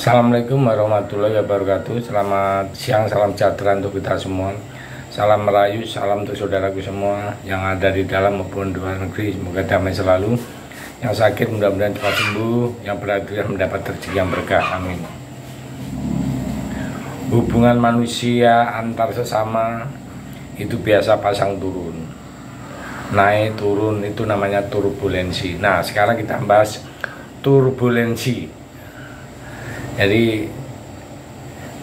Assalamualaikum warahmatullahi wabarakatuh. Selamat siang, salam sejahtera untuk kita semua. Salam merayu, salam untuk saudaraku semua yang ada di dalam maupun di luar negeri. Semoga damai selalu. Yang sakit mudah-mudahan cepat sembuh, yang berhadiah mendapat rezeki yang berkah. Amin. Hubungan manusia antar sesama itu biasa pasang turun, naik turun, itu namanya turbulensi. Nah, sekarang kita bahas turbulensi. Jadi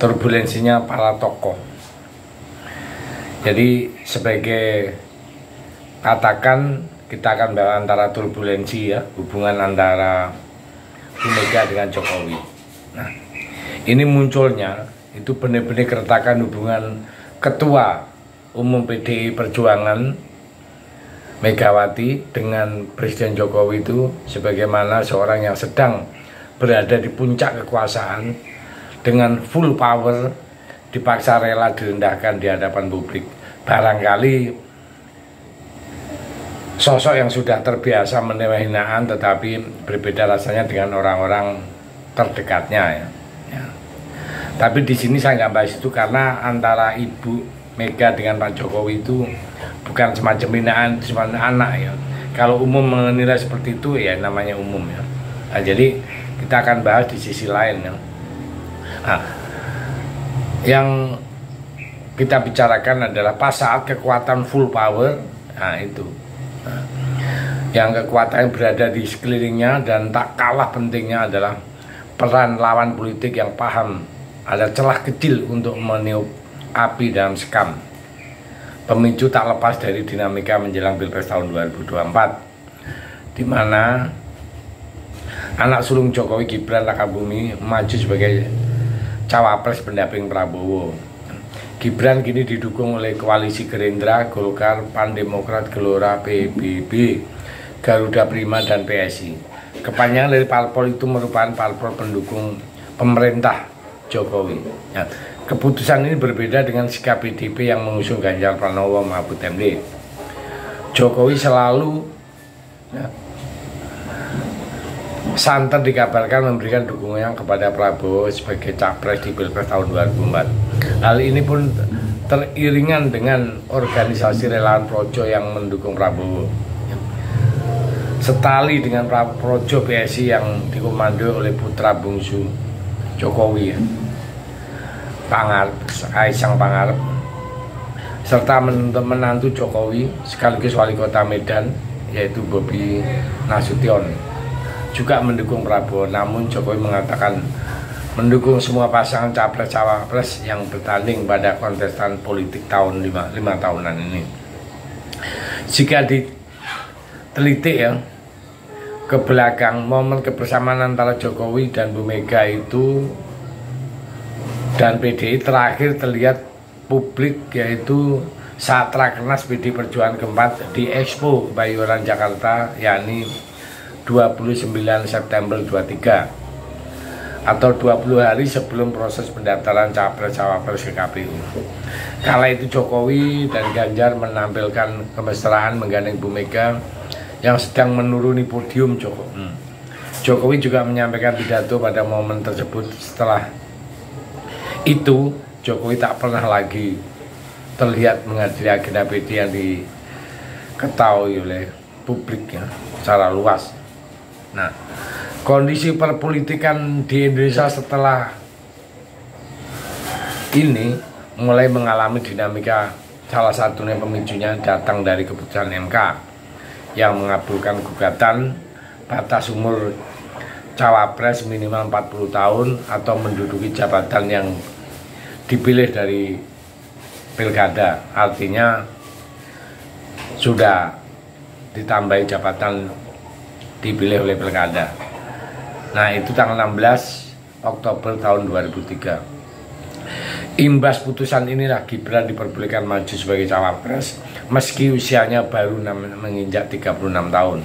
turbulensinya para tokoh. Jadi sebagai katakan kita akan bahas antara turbulensi ya, hubungan antara Bu Mega dengan Jokowi. Nah, ini munculnya itu benar-benar keretakan hubungan Ketua Umum PDI Perjuangan Megawati dengan Presiden Jokowi itu sebagaimana seorang yang sedang berada di puncak kekuasaan dengan full power dipaksa rela direndahkan di hadapan publik. Barangkali sosok yang sudah terbiasa menerima hinaan tetapi berbeda rasanya dengan orang-orang terdekatnya ya. Tapi di sini saya nggak bahas itu karena antara Ibu Mega dengan Pak Jokowi itu bukan semacam hinaan, semacam anak ya. Kalau umum menilai seperti itu ya namanya umum ya. Nah, jadi kita akan bahas di sisi lain ya. Nah, yang kita bicarakan adalah pas saat kekuatan full power, nah itu. Nah, yang kekuatan berada di sekelilingnya dan tak kalah pentingnya adalah peran lawan politik yang paham ada celah kecil untuk meniup api dalam sekam. Pemicu tak lepas dari dinamika menjelang Pilpres tahun 2024, di mana anak sulung Jokowi Gibran Rakabumi maju sebagai cawapres pendamping Prabowo. Gibran kini didukung oleh koalisi Gerindra, Golkar, Pan Demokrat, Gelora, PBB, Garuda Prima, dan PSI. Kepanjangan dari parpol itu merupakan parpol pendukung pemerintah Jokowi. Ya, keputusan ini berbeda dengan sikap PDIP yang mengusung Ganjar Pranowo Mahfud MD. Jokowi selalu santer dikabarkan memberikan dukungan kepada Prabowo sebagai capres di Pilpres tahun 2024. Hal ini pun teriringan dengan organisasi relawan Projo yang mendukung Prabowo. Setali dengan Projo PSI yang dikomando oleh putra bungsu Jokowi ya, Kaisang Pangarep, serta menantu Jokowi sekaligus wali kota Medan yaitu Bobi Nasution juga mendukung Prabowo. Namun Jokowi mengatakan mendukung semua pasangan capres-cawapres yang bertanding pada kontestan politik tahun 5 tahunan ini. Jika diteliti ya ke belakang, momen kebersamaan antara Jokowi dan Bu Mega itu dan PDI terakhir terlihat publik yaitu saat Rakernas PDI Perjuangan keempat di Expo Kebayoran Jakarta, yakni 29 September 23 atau 20 hari sebelum proses pendaftaran capres-cawapres ke KPU. Kala itu Jokowi dan Ganjar menampilkan kemesraan menggandeng Bu Mega yang sedang menuruni podium Jokowi juga menyampaikan pidato pada momen tersebut. Setelah itu Jokowi tak pernah lagi terlihat menghadiri agenda PD yang diketahui oleh publik ya, secara luas. Nah, kondisi perpolitikan di Indonesia setelah ini mulai mengalami dinamika. Salah satunya pemicunya datang dari keputusan MK yang mengabulkan gugatan batas umur cawapres minimal 40 tahun atau menduduki jabatan yang dipilih dari pilkada. Artinya sudah ditambahi jabatan dipilih oleh pilkada. Nah, itu tanggal 16 Oktober tahun 2003. Imbas putusan inilah Gibran diperbolehkan maju sebagai cawapres meski usianya baru menginjak 36 tahun.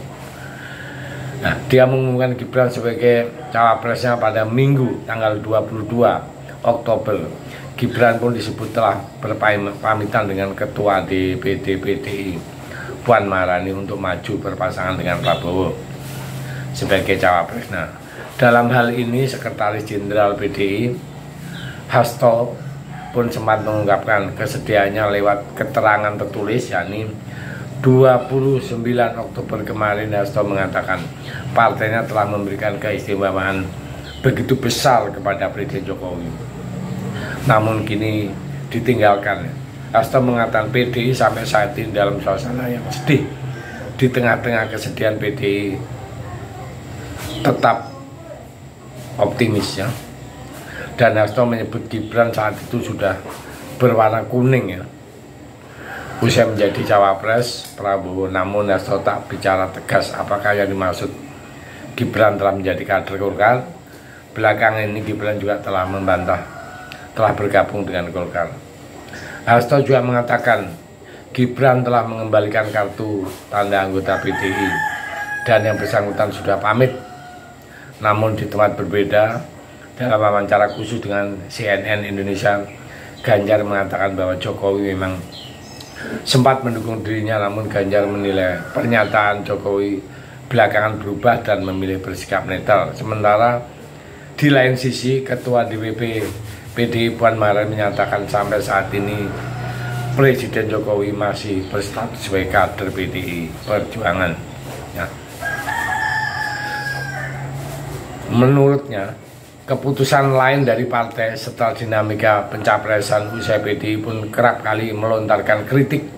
Nah, dia mengumumkan Gibran sebagai cawapresnya pada Minggu tanggal 22 Oktober. Gibran pun disebut telah berpamitan dengan Ketua DPD PDI Puan Maharani untuk maju berpasangan dengan Prabowo sebagai cawapres. Nah, Dalam hal ini Sekretaris Jenderal PDI Hasto pun sempat mengungkapkan kesediaannya lewat keterangan tertulis, yakni 29 Oktober kemarin Hasto mengatakan partainya telah memberikan keistimewaan begitu besar kepada Presiden Jokowi, namun kini ditinggalkan. Hasto mengatakan PDI sampai saat ini dalam suasana yang sedih. Di tengah-tengah kesedihan, PDI tetap optimis ya. Dan Hasto menyebut Gibran saat itu sudah berwarna kuning ya, usai menjadi cawapres Prabowo. Namun Hasto tak bicara tegas apakah yang dimaksud Gibran telah menjadi kader Golkar. Belakangan ini Gibran juga telah membantah telah bergabung dengan Golkar. Hasto juga mengatakan Gibran telah mengembalikan kartu tanda anggota PDI dan yang bersangkutan sudah pamit. Namun di tempat berbeda, dalam wawancara khusus dengan CNN Indonesia, Ganjar mengatakan bahwa Jokowi memang sempat mendukung dirinya, namun Ganjar menilai pernyataan Jokowi belakangan berubah dan memilih bersikap netral. Sementara di lain sisi, Ketua DPP PDI Puan Maharani menyatakan sampai saat ini Presiden Jokowi masih berstatus sebagai kader PDI Perjuangan ya. Menurutnya, keputusan lain dari partai setelah dinamika pencapresan usai PDI pun kerap kali melontarkan kritik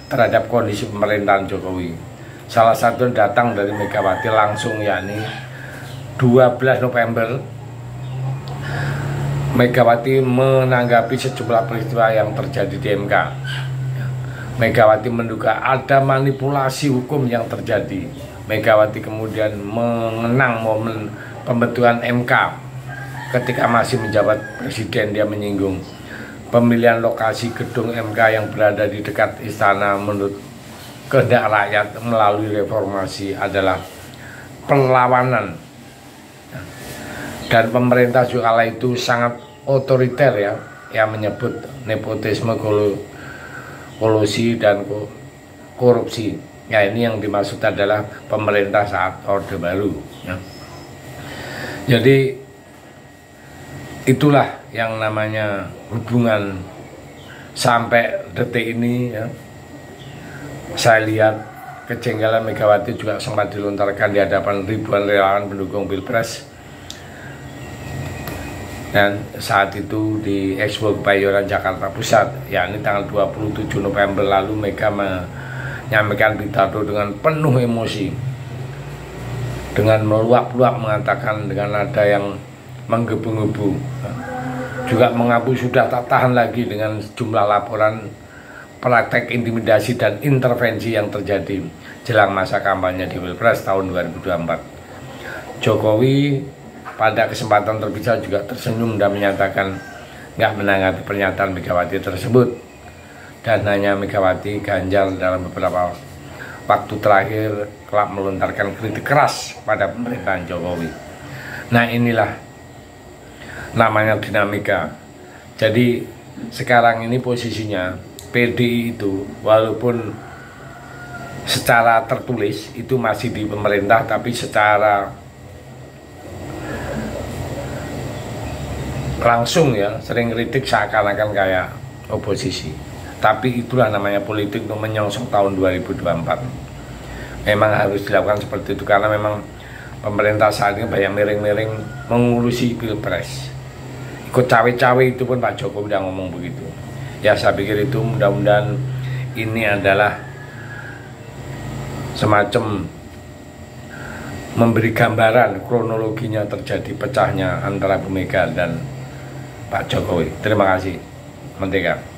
terhadap kondisi pemerintahan Jokowi. Salah satu datang dari Megawati langsung, yakni 12 November Megawati menanggapi sejumlah peristiwa yang terjadi di MK. Megawati menduga ada manipulasi hukum yang terjadi. Megawati kemudian mengenang momen pembentukan MK ketika masih menjabat presiden. Dia menyinggung pemilihan lokasi gedung MK yang berada di dekat istana menurut kehendak rakyat melalui reformasi adalah perlawanan. Dan pemerintah juga kala itu sangat otoriter ya, yang menyebut nepotisme, kolusi dan korupsi. Ya, ini yang dimaksud adalah pemerintah saat Orde Baru ya. Jadi itulah yang namanya hubungan sampai detik ini ya. Saya lihat kejengkelan Megawati juga sempat dilontarkan di hadapan ribuan relawan pendukung Pilpres. Dan saat itu di Expo Kebayoran Jakarta Pusat, yakni tanggal 27 November lalu, Mega menyampaikan pidato dengan penuh emosi, dengan meluap-luap mengatakan dengan nada yang menggebu-gebu, juga mengaku sudah tak tahan lagi dengan jumlah laporan praktek intimidasi dan intervensi yang terjadi jelang masa kampanye di Pilpres tahun 2024. Jokowi pada kesempatan terpisah juga tersenyum dan menyatakan nggak menanggapi pernyataan Megawati tersebut, dan hanya Megawati, Ganjar dalam beberapa waktu terakhir kerap melontarkan kritik keras pada pemerintahan Jokowi. Nah, inilah namanya dinamika. Jadi sekarang ini posisinya PDI itu walaupun secara tertulis itu masih di pemerintah, tapi secara langsung ya sering kritik seakan-akan kayak oposisi. Tapi itulah namanya politik untuk menyongsong tahun 2024. Memang harus dilakukan seperti itu karena memang pemerintah saat ini banyak miring-miring mengurusi Pilpres. Ikut cawe-cawe itu pun Pak Jokowi udah ngomong begitu. Ya, saya pikir itu mudah-mudahan ini adalah semacam memberi gambaran kronologinya terjadi pecahnya antara Bu Mega dan Pak Jokowi. Terima kasih. Merdeka.